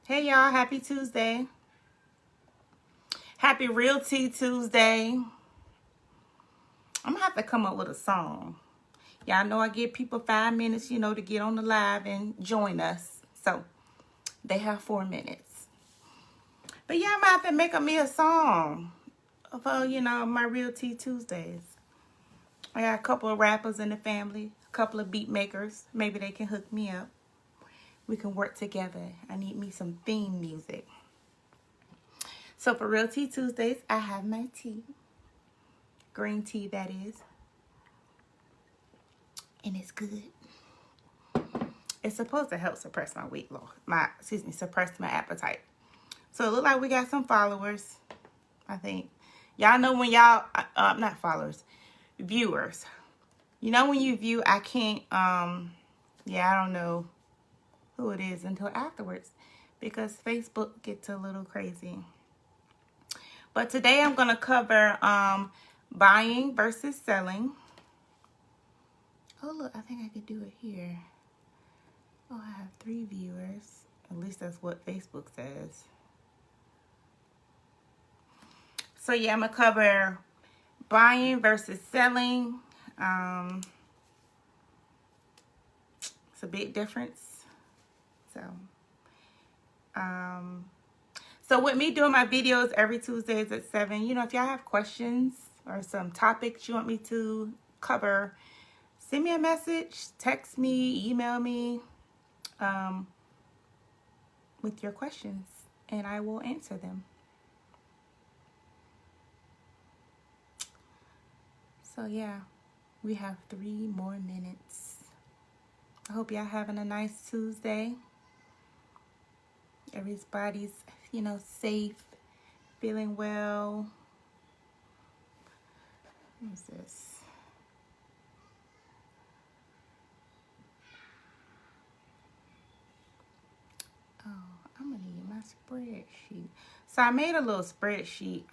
Hey y'all, happy Tuesday. Happy Realty Tuesday. I'm gonna have to come up with a song. Y'all know I give people 5 minutes, to get on the live and join us. So they have 4 minutes. But yeah, I'm gonna have to make me a song for, my Realty Tuesdays. I got a couple of rappers in the family, a couple of beat makers. Maybe they can hook me up. We can work together. I need me some theme music. So for Realty Tuesdays, I have my tea. Green tea, that is. And it's good. It's supposed to help suppress my weight loss. Suppress my appetite. So it looks like we got some followers, I think. Y'all know when y'all, not followers, viewers. You know when you view, I can't, I don't know who it is until afterwards. Because Facebook gets a little crazy. But today I'm going to cover buying versus selling. Oh, look, I think I could do it here. Oh, I have 3 viewers. At least that's what Facebook says. So, yeah, I'm going to cover buying versus selling. It's a big difference. So with me doing my videos every Tuesdays at 7, if y'all have questions or some topics you want me to cover, send me a message, text me, email me with your questions, and I will answer them. So yeah, we have 3 more minutes. I hope y'all having a nice Tuesday. Everybody's, safe, feeling well. What's this? Oh, I'm gonna need my spreadsheet. So I made a little spreadsheet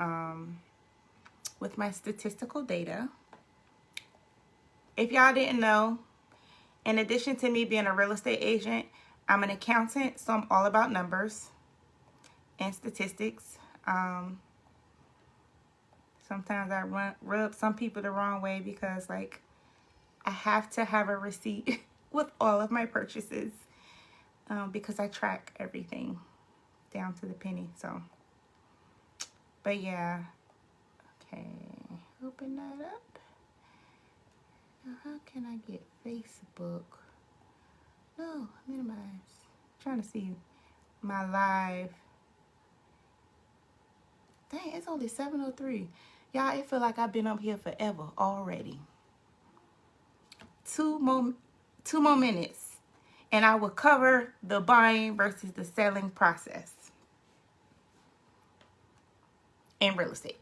with my statistical data. If y'all didn't know, in addition to me being a real estate agent, I'm an accountant, so I'm all about numbers and statistics. Sometimes I rub some people the wrong way because, I have to have a receipt with all of my purchases because I track everything down to the penny. So, but yeah. Okay, open that up. Now, how can I get Facebook? No, minimize. I'm trying to see my live. Dang, it's only 7:03. Y'all, it feel like I've been up here forever already. 2 more minutes, and I will cover the buying versus the selling process in real estate.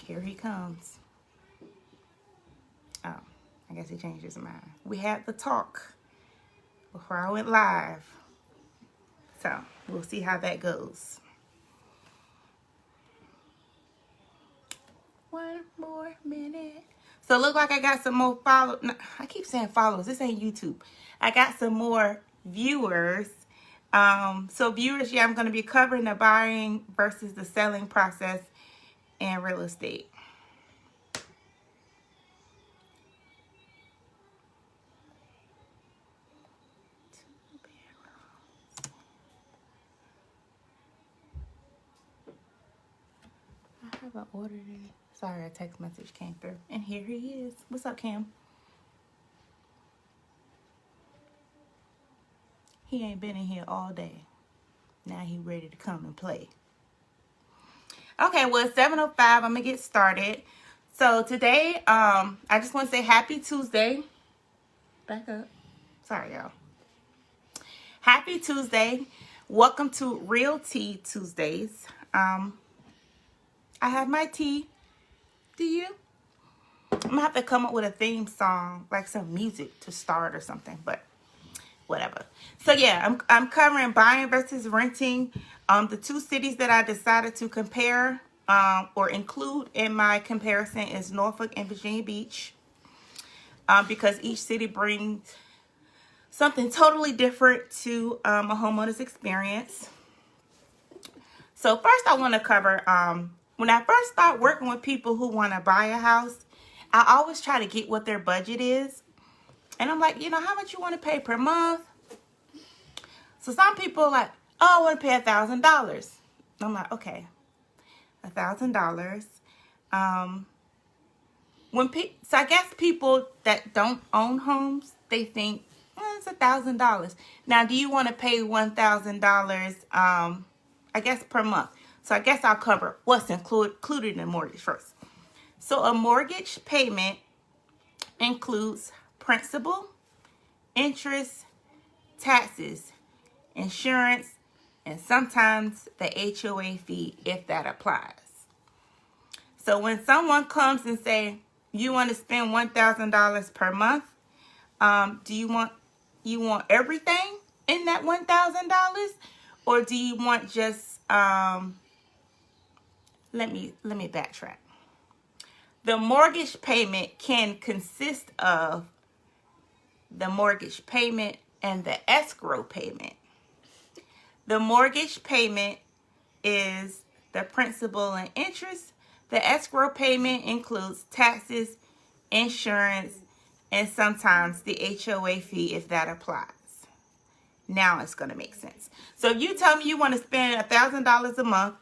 Here he comes. Oh, I guess he changed his mind. We had the talk before I went live. So, we'll see how that goes. 1 more minute. So, it look like I got some more followers. No, I keep saying followers. This ain't YouTube. I got some more viewers. So, viewers, yeah, I'm going to be covering the buying versus the selling process in real estate. I haven't ordered it. Sorry, a text message came through. And here he is. What's up, Cam? He ain't been in here all day. Now he ready to come and play. Okay, well, it's 7:05. I'm going to get started. So today, I just want to say happy Tuesday. Back up. Sorry, y'all. Happy Tuesday. Welcome to Realty Tuesdays. I have my tea. Do you? I'm going to have to come up with a theme song, like some music to start or something, but whatever. So yeah, I'm covering buying versus renting. The 2 cities that I decided to compare or include in my comparison is Norfolk and Virginia Beach. because each city brings something totally different to a homeowner's experience. So first I want to cover, when I first start working with people who want to buy a house, I always try to get what their budget is. And I'm like, how much you want to pay per month? So some people are like, oh, I want to pay $1,000. I'm like, okay, $1,000. So I guess people that don't own homes, they think, it's $1,000. Now, do you want to pay $1,000, I guess, per month? So I guess I'll cover what's included in the mortgage first. So a mortgage payment includes principal, interest, taxes, insurance, and sometimes the HOA fee if that applies. So when someone comes and say, you want to spend $1,000 per month, do you want everything in that $1,000, or do you want just let me backtrack. The mortgage payment can consist of the mortgage payment and the escrow payment. The mortgage payment is the principal and interest. The escrow payment includes taxes, insurance, and sometimes the HOA fee if that applies. Now it's going to make sense. So if you tell me you want to spend $1,000 a month,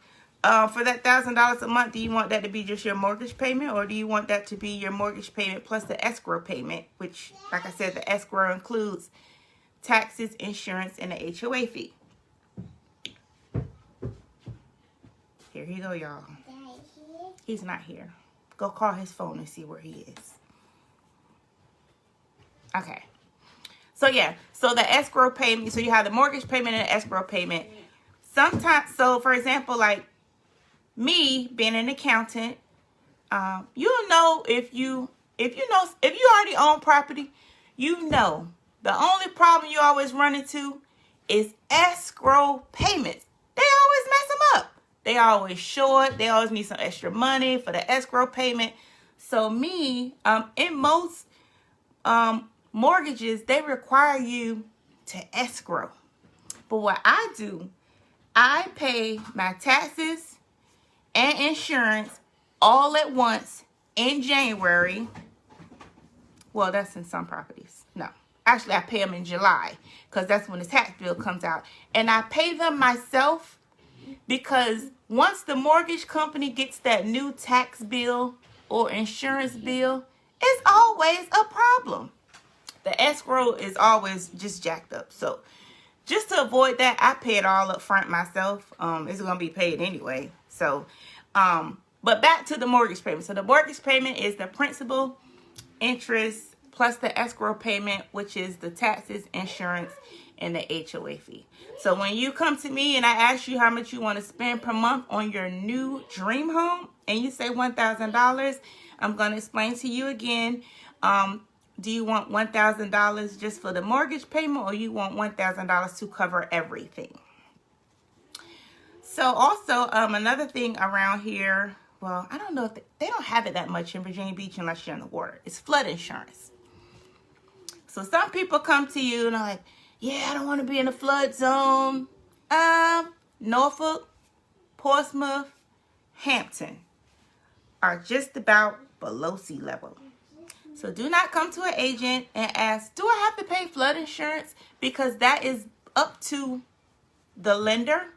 for that $1,000 a month, do you want that to be just your mortgage payment, or do you want that to be your mortgage payment plus the escrow payment, which, like I said, the escrow includes taxes, insurance, and the HOA fee? Here you go, y'all. He's not here. Go call his phone and see where he is. Okay. So yeah, so the escrow payment, so you have the mortgage payment and the escrow payment. Sometimes, so for example, like me being an accountant, you'll know if you already own property, the only problem you always run into is escrow payments. They always mess them up. They always short. They always need some extra money for the escrow payment. So me, in most mortgages, they require you to escrow. But what I do, I pay my taxes and insurance all at once in January. Well, that's in some properties. No, actually I pay them in July because that's when the tax bill comes out. And I pay them myself because once the mortgage company gets that new tax bill or insurance bill, it's always a problem. The escrow is always just jacked up. So just to avoid that, I pay it all up front myself. It's going to be paid anyway. So, but back to the mortgage payment. So the mortgage payment is the principal, interest, plus the escrow payment, which is the taxes, insurance, and the HOA fee. So when you come to me and I ask you how much you want to spend per month on your new dream home, and you say $1,000, I'm going to explain to you again. Do you want $1,000 just for the mortgage payment, or you want $1,000 to cover everything? So also, another thing around here, well, I don't know if they don't have it that much in Virginia Beach unless you're in the water. It's flood insurance. So some people come to you and are like, yeah, I don't want to be in a flood zone. Norfolk, Portsmouth, Hampton are just about below sea level. So do not come to an agent and ask, do I have to pay flood insurance? Because that is up to the lender,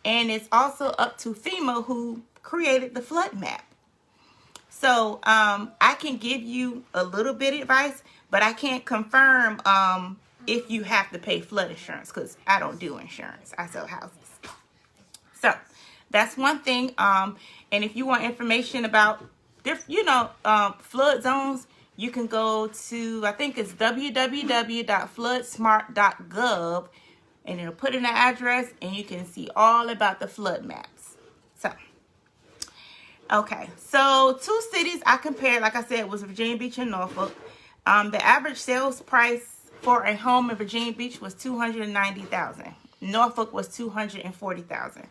and it's also up to FEMA, who created the flood map. So I can give you a little bit of advice, but I can't confirm if you have to pay flood insurance, because I don't do insurance. I sell houses. So that's one thing. And if you want information about flood zones, you can go to, I think it's www.floodsmart.gov, and it'll put in the address, and you can see all about the flood maps. So, okay. So, two cities I compared, like I said, was Virginia Beach and Norfolk. The average sales price for a home in Virginia Beach was $290,000. Norfolk was $240,000.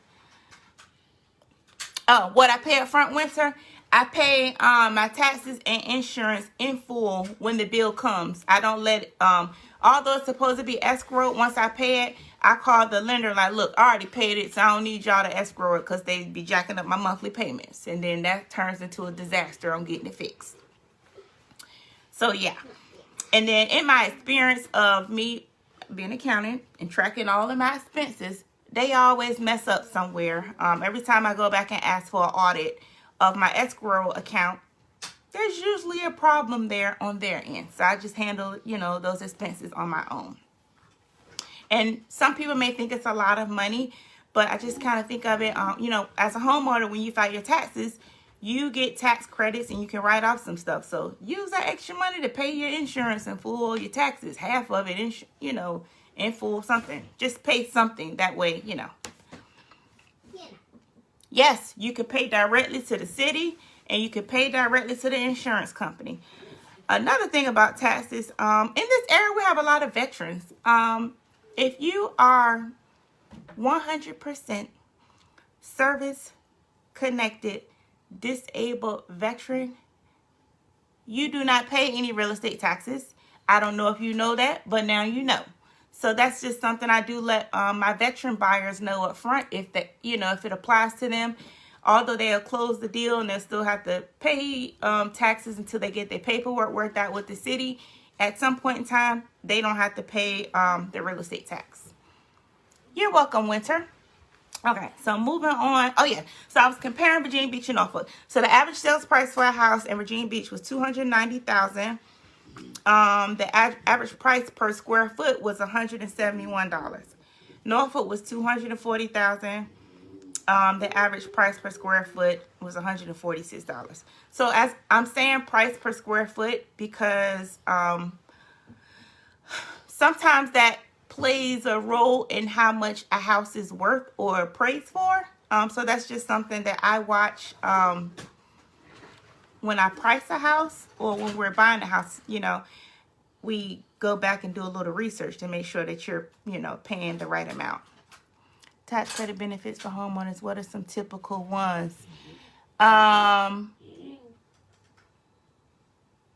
What I pay up front, winter, I pay my taxes and insurance in full when the bill comes. I don't let although it's supposed to be escrowed, once I pay it, I call the lender like, look, I already paid it, so I don't need y'all to escrow it because they be jacking up my monthly payments. And then that turns into a disaster on getting it fixed. So yeah. And then in my experience of me being an accountant and tracking all of my expenses, they always mess up somewhere. Every time I go back and ask for an audit of my escrow account, there's usually a problem there on their end. So I just handle, those expenses on my own. And some people may think it's a lot of money, but I just kind of think of it, as a homeowner, when you file your taxes, you get tax credits and you can write off some stuff. So use that extra money to pay your insurance in full, your taxes, half of it, in full, something. Just pay something that way, Yes, you can pay directly to the city and you can pay directly to the insurance company. Another thing about taxes, in this area, we have a lot of veterans. If you are 100% service-connected, disabled veteran, you do not pay any real estate taxes. I don't know if you know that, but now you know. So that's just something I do let my veteran buyers know up front if if it applies to them. Although they'll close the deal and they'll still have to pay taxes until they get their paperwork worked out with the city. At some point in time, they don't have to pay the real estate tax. You're welcome, Winter. Okay, so moving on. Oh, yeah. So I was comparing Virginia Beach and Norfolk. So the average sales price for a house in Virginia Beach was $290,000. The average price per square foot was $171. Norfolk was $240,000. The average price per square foot was $146. So as I'm saying price per square foot because sometimes that plays a role in how much a house is worth or appraised for. So that's just something that I watch when I price a house or when we're buying a house. We go back and do a little research to make sure that you're, paying the right amount. Tax credit benefits for homeowners. What are some typical ones?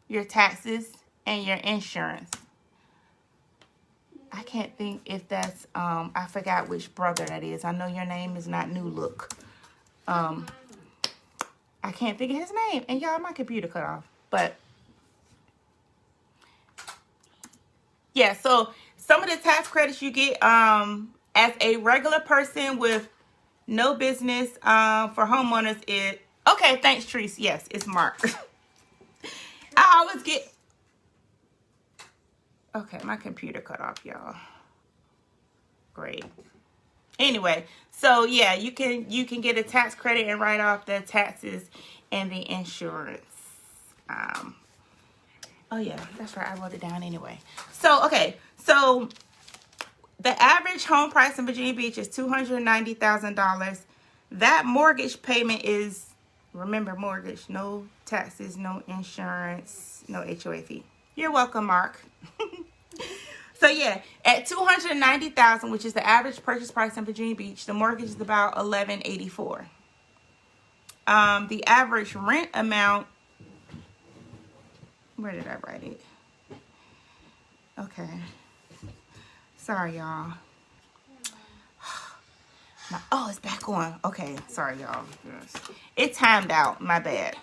Your taxes and your insurance. I can't think if that's, I forgot which brother that is. I know your name is not New Look. I can't think of his name. And y'all, my computer cut off. But, yeah, so some of the tax credits you get as a regular person with no business for homeowners is, okay, thanks, Treese. Yes, it's Mark. I always get, okay, my computer cut off, y'all. Great. Anyway, so yeah, you can get a tax credit and write off the taxes and the insurance. Oh yeah, that's right. I wrote it down anyway. So okay, so the average home price in Virginia Beach is $290,000. That mortgage payment is, remember, mortgage, no taxes, no insurance, no HOA fee. You're welcome, Mark. So yeah, at $290,000, which is the average purchase price in Virginia Beach, the mortgage is about $1,184. The average rent amount, where did I write it? Okay. Sorry, y'all. Oh, it's back on. Okay, sorry, y'all. It timed out. My bad.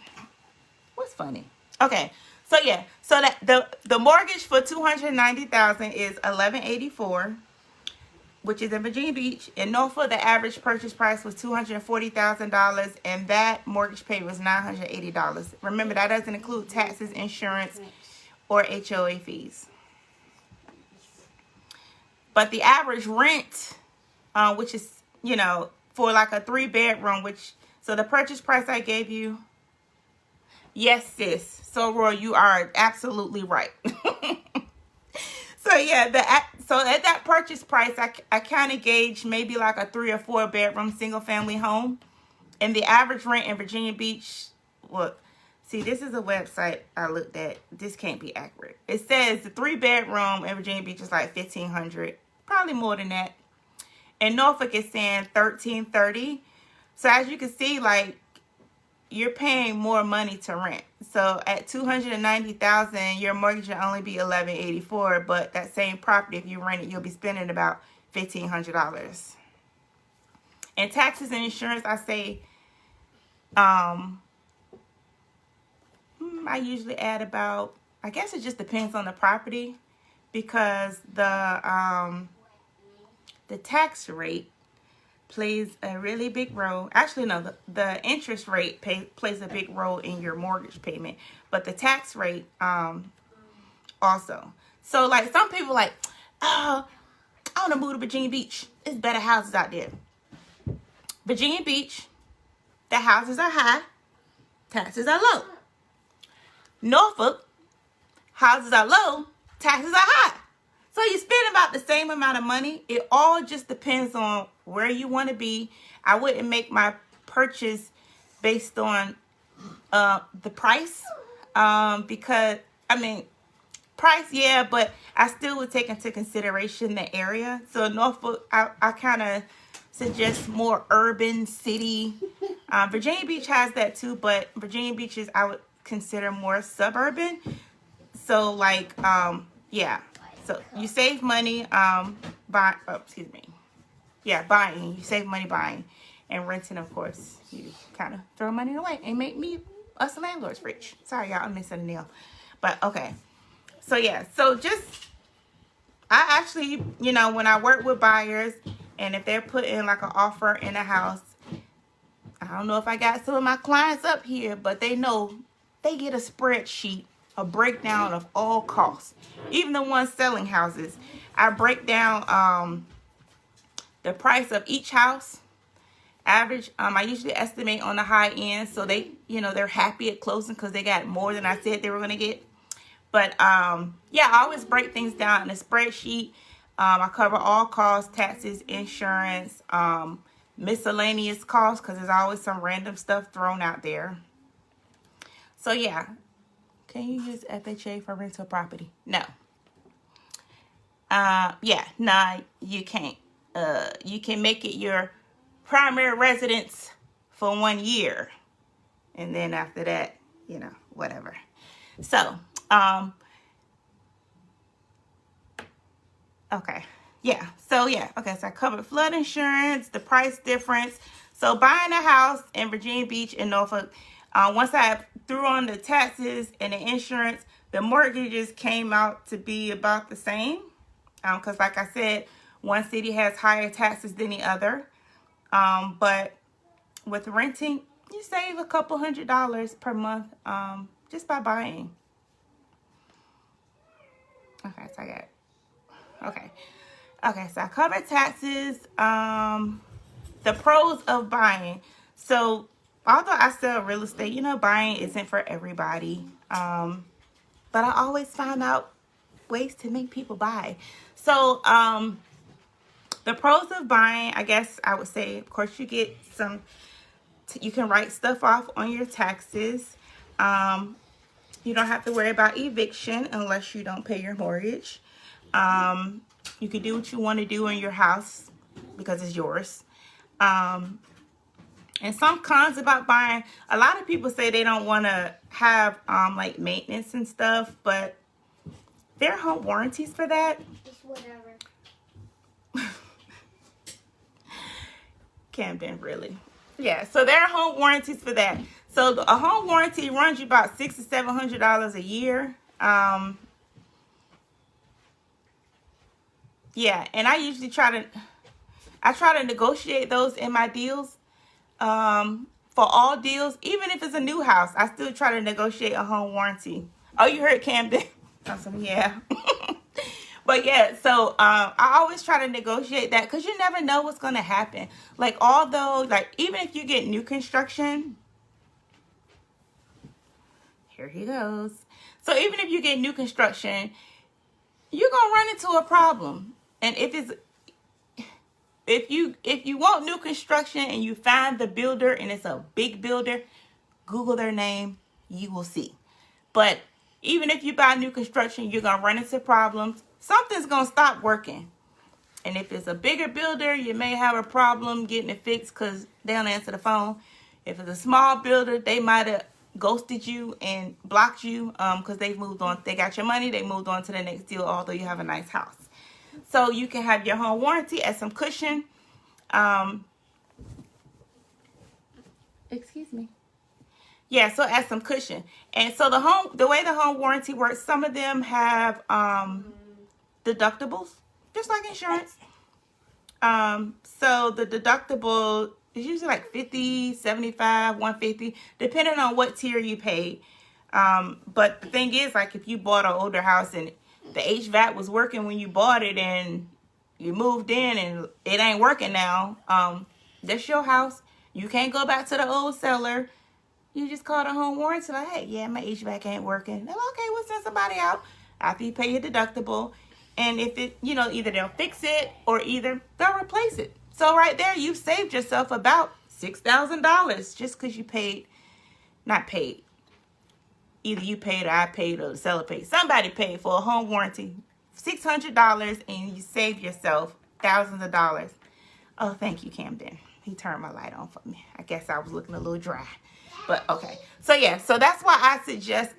What's funny? Okay. So yeah, so that the mortgage for $290,000 is $1,184, which is in Virginia Beach. In Norfolk, the average purchase price was $240,000, and that mortgage payment was $980. Remember, that doesn't include taxes, insurance, or HOA fees. But the average rent, which is for like a 3-bedroom, so the purchase price I gave you. Yes, sis. So, Roy, you are absolutely right. So, yeah, so at that purchase price, I kind of gauged maybe like a 3 or 4 bedroom single family home. And the average rent in Virginia Beach, see, this is a website I looked at. This can't be accurate. It says the 3-bedroom in Virginia Beach is like $1,500, probably more than that. And Norfolk is saying $1,330. So as you can see, like, you're paying more money to rent. So at $290,000, your mortgage will only be $1,184, but that same property, if you rent it, you'll be spending about $1,500. And taxes and insurance, I say, I usually add about, I guess it just depends on the property, because the tax rate plays a really big role. Actually, no, the interest rate plays a big role in your mortgage payment, but the tax rate also. So like some people like, oh, I want to move to Virginia Beach. There's better houses out there. Virginia Beach, the houses are high, taxes are low. Norfolk, houses are low, taxes are high. So you spend about the same amount of money. It all just depends on where you want to be. I wouldn't make my purchase based on the price, because, I mean, price, yeah, but I still would take into consideration the area. So Norfolk, I kind of suggest more urban city. Virginia Beach has that too, but Virginia Beach is, I would consider, more suburban. So like, yeah. So you save money buying. You save money buying, and renting, of course, you kind of throw money away and make us landlords rich. Sorry, y'all, I'm missing a nail. But okay. So yeah, so just, I actually, you know, when I work with buyers, and if they're putting like an offer in a house, I don't know if I got some of my clients up here, but they know they get a spreadsheet, a breakdown of all costs. Even the ones selling houses, I break down the price of each house, average. I usually estimate on the high end, so they, you know, they're happy at closing because they got more than I said they were going to get. But yeah, I always break things down in a spreadsheet. I cover all costs, taxes, insurance, miscellaneous costs, because there's always some random stuff thrown out there. So yeah, can you use FHA for rental property? No. Yeah, no, you can't. You can make it your primary residence for 1 year, and then after that, you know, whatever. So, okay. Yeah. So yeah. Okay. So I covered flood insurance, the price difference. So buying a house in Virginia Beach and Norfolk, once I threw on the taxes and the insurance, the mortgages came out to be about the same. Because like I said, one city has higher taxes than the other. But with renting, you save a couple $100 per month just by buying. Okay, so I got, okay, so I covered taxes, the pros of buying. So although I sell real estate, you know, buying isn't for everybody. But I always find out ways to make people buy. So the pros of buying, I guess I would say, of course, you get some, you can write stuff off on your taxes. You don't have to worry about eviction unless you don't pay your mortgage. You can do what you want to do in your house because it's yours. And some cons about buying, a lot of people say they don't want to have like maintenance and stuff, but there are home warranties for that. Just whatever. Camden, really? Yeah, so there are home warranties for that. So a home warranty runs you about $600 to $700 a year. Yeah, and I usually try to negotiate those in my deals. For all deals, even if it's a new house, I still try to negotiate a home warranty. Oh, you heard Camden? Awesome, yeah. But yeah, so I always try to negotiate that because you never know what's going to happen. Like, although, like, even if you get new construction, here he goes. So even if you get new construction, you're going to run into a problem. And if you want new construction and you find the builder and it's a big builder, Google their name, you will see. But even if you buy new construction, you're going to run into problems. Something's going to stop working. And if it's a bigger builder, you may have a problem getting it fixed because they don't answer the phone. If it's a small builder, they might have ghosted you and blocked you because they've moved on. They got your money. They moved on to the next deal, although you have a nice house. So you can have your home warranty as some cushion. Excuse me. Yeah, so as some cushion. And so the way the home warranty works, some of them have deductibles, just like insurance. So the deductible is usually like $50, $75, $150, depending on what tier you pay. But the thing is, like, if you bought an older house and the HVAC was working when you bought it and you moved in and it ain't working now, that's your house. You can't go back to the old seller. You just call the home warranty, like, hey, yeah, my HVAC ain't working. They're like, okay, we'll send somebody out after you pay your deductible. And if it, either they'll fix it or either they'll replace it. So right there, you've saved yourself about $6,000 just because you paid, not paid. Either you paid or I paid or the seller paid. Somebody paid for a home warranty, $600, and you saved yourself thousands of dollars. Oh, thank you, Camden. He turned my light on for me. I guess I was looking a little dry. But okay. So yeah, so that's why I suggest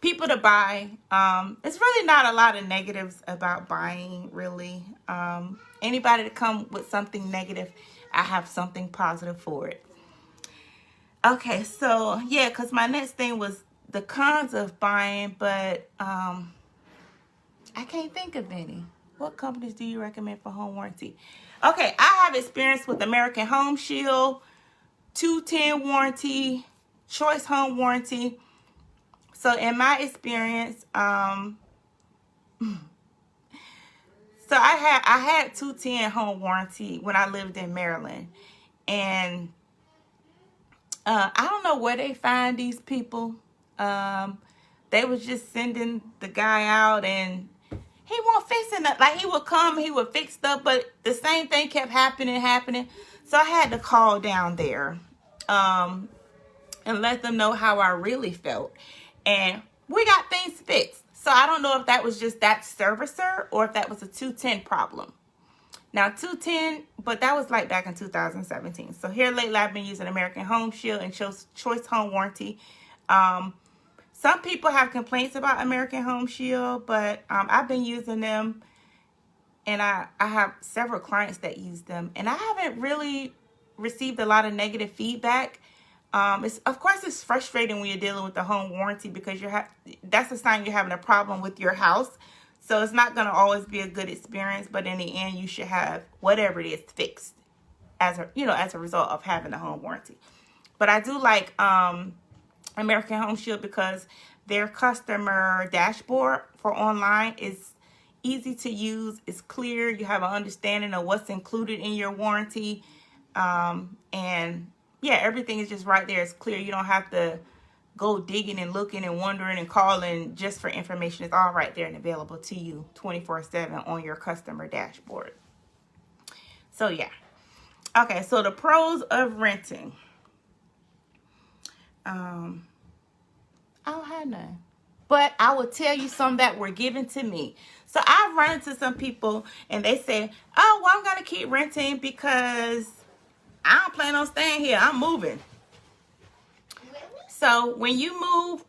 people to buy. It's really not a lot of negatives about buying, really. Anybody to come with something negative, I have something positive for it. Okay, so yeah, because my next thing was the cons of buying, but I can't think of any. What companies do you recommend for home warranty? Okay, I have experience with American Home Shield, 210 warranty, Choice Home Warranty. So in my experience, so I had 210 home warranty when I lived in Maryland, and I don't know where they find these people. They was just sending the guy out, and he wasn't fixing it. Like, he would come, he would fix stuff, but the same thing kept happening. So I had to call down there and let them know how I really felt. And we got things fixed. So I don't know if that was just that servicer or if that was a 210 problem. Now, 210, but that was like back in 2017. So here lately, I've been using American Home Shield and Choice Home Warranty. Some people have complaints about American Home Shield, but I've been using them, and I have several clients that use them, and I haven't really received a lot of negative feedback. Of course, it's frustrating when you're dealing with the home warranty because that's a sign you're having a problem with your house. So it's not going to always be a good experience, but in the end, you should have whatever it is fixed as a result of having the home warranty. But I do like American Home Shield because their customer dashboard for online is easy to use. It's clear. You have an understanding of what's included in your warranty. And yeah, everything is just right there. It's clear. You don't have to go digging and looking and wondering and calling just for information. It's all right there and available to you 24/7 on your customer dashboard. So yeah. Okay, so the pros of renting. I don't have none. But I will tell you some that were given to me. So I've run into some people and they say, oh, well, I'm going to keep renting because I don't plan on staying here. I'm moving. So when you move,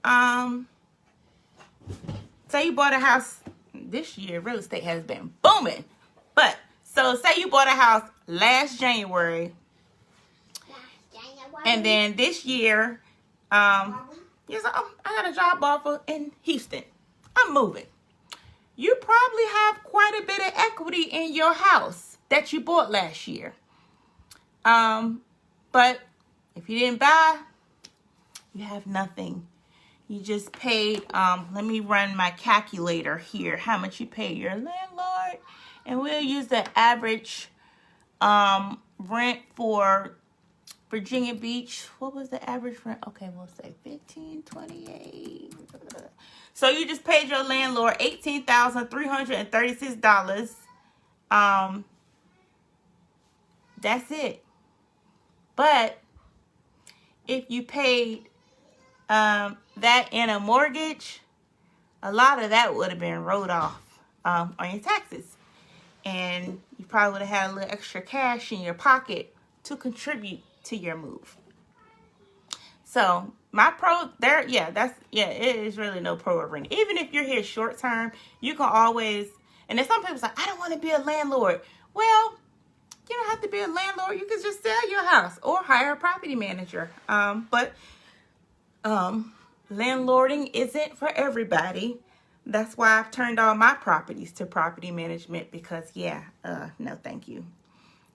say you bought a house this year, real estate has been booming. But so say you bought a house last January. And then this year, you're like, oh, I got a job offer in Houston. I'm moving. You probably have quite a bit of equity in your house that you bought last year. But if you didn't buy, you have nothing. You just paid, let me run my calculator here, how much you pay your landlord. And we'll use the average rent for Virginia Beach. What was the average rent? Okay, we'll say $15.28. So you just paid your landlord $18,336. That's it. But if you paid that in a mortgage, a lot of that would have been wrote off on your taxes. And you probably would have had a little extra cash in your pocket to contribute to your move. So my pro there, it is really no pro of renting. Even if you're here short term, you can always, and then some people say, I don't want to be a landlord. Well, you don't have to be a landlord. You can just sell your house or hire a property manager. But landlording isn't for everybody. That's why I've turned all my properties to property management because, no, thank you.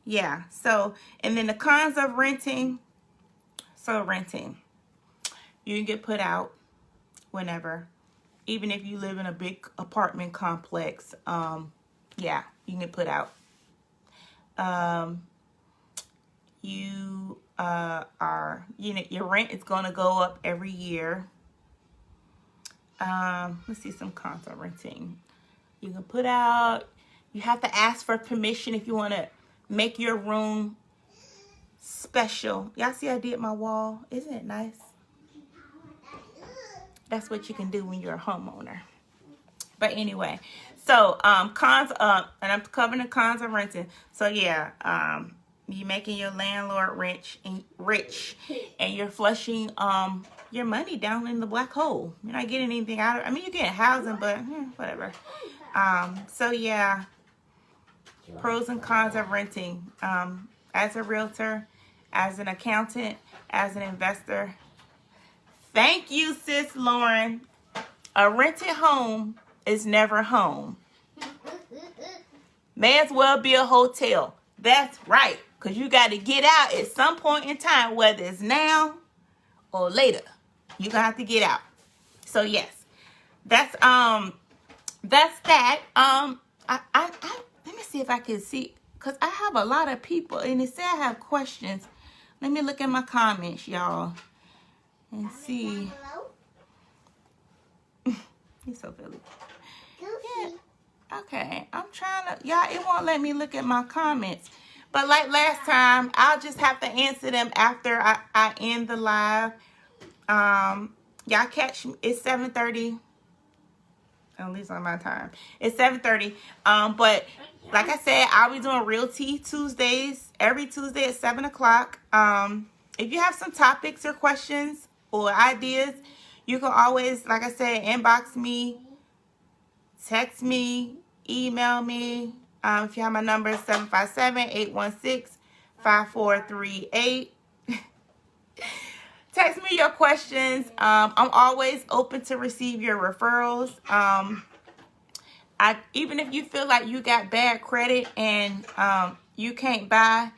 Yeah, so, and then the cons of renting. So renting, you can get put out whenever, even if you live in a big apartment complex. You can get put out. Your rent is going to go up every year. Let's see some cons of renting. You can put out, you have to ask for permission if you want to make your room special. Y'all see I did my wall? Isn't it nice? That's what you can do when you're a homeowner. But anyway, so cons and I'm covering the cons of renting. So you making your landlord rich, and you're flushing your money down in the black hole. You're not getting anything out of it. I mean, you're getting housing, but whatever. Pros and cons of renting. As a realtor, as an accountant, as an investor. Thank you, sis Lauren. A rented home is never home. May as well be a hotel. That's right. Because you got to get out at some point in time, whether it's now or later. You're going to have to get out. So, yes. That's that. Let me see if I can see. Because I have a lot of people. And it said I have questions. Let me look at my comments, y'all. And see. He's so Philly. Yeah. Okay. I'm trying to. Y'all, it won't let me look at my comments. But like last time, I'll just have to answer them after I end the live. Y'all catch me. It's 7:30. At least on my time. It's 7:30. But like I said, I'll be doing Real Tea Tuesdays. Every Tuesday at 7 o'clock. If you have some topics or questions or ideas, you can always, like I said, inbox me, text me, email me. If you have my number, 757-816-5438. Text me your questions. I'm always open to receive your referrals. Even if you feel like you got bad credit and you can't buy,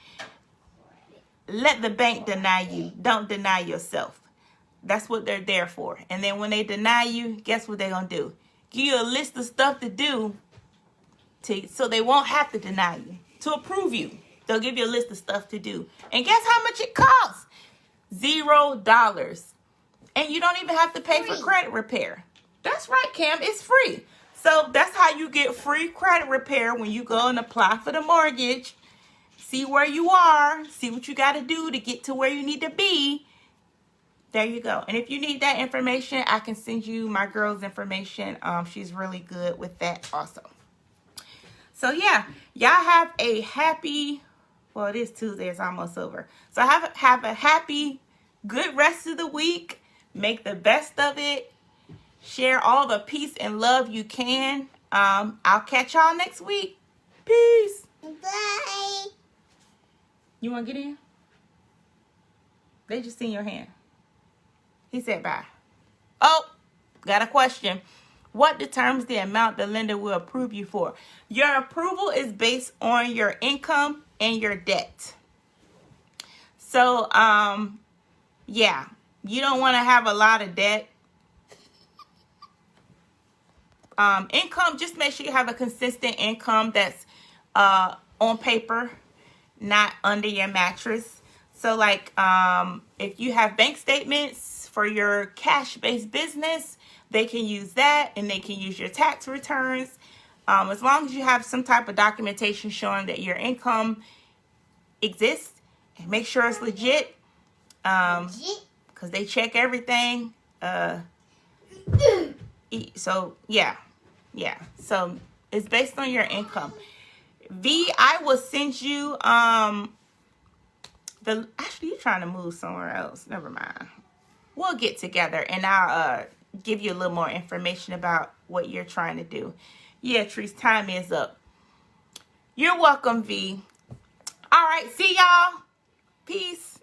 let the bank deny you. Don't deny yourself. That's what they're there for. And then when they deny you, guess what they're going to do? Give you a list of stuff to do so they won't have to deny you. To approve you, they'll give you a list of stuff to do. And guess how much it costs? $0. And you don't even have to pay for credit repair. That's right, Cam. It's free. So that's how you get free credit repair when you go and apply for the mortgage. See where you are. See what you got to do to get to where you need to be. There you go. And if you need that information, I can send you my girl's information. She's really good with that also. So yeah, y'all have a happy, well, it is Tuesday. It's almost over. So have a happy, good rest of the week. Make the best of it. Share all the peace and love you can. I'll catch y'all next week. Peace. Bye. You want to get in? They just seen your hand. He said bye. Oh, got a question. What determines the amount the lender will approve you for? Your approval is based on your income and your debt. So, yeah, you don't want to have a lot of debt. Income, just make sure you have a consistent income that's on paper, not under your mattress. So, like, if you have bank statements for your cash-based business, they can use that, and they can use your tax returns. As long as you have some type of documentation showing that your income exists, and make sure it's legit, because they check everything. So, yeah. So, it's based on your income. V, I will send you Actually, you're trying to move somewhere else. Never mind. We'll get together and I'll give you a little more information about what you're trying to do. Yeah, Trees, time is up. You're welcome, V. All right, see y'all. Peace.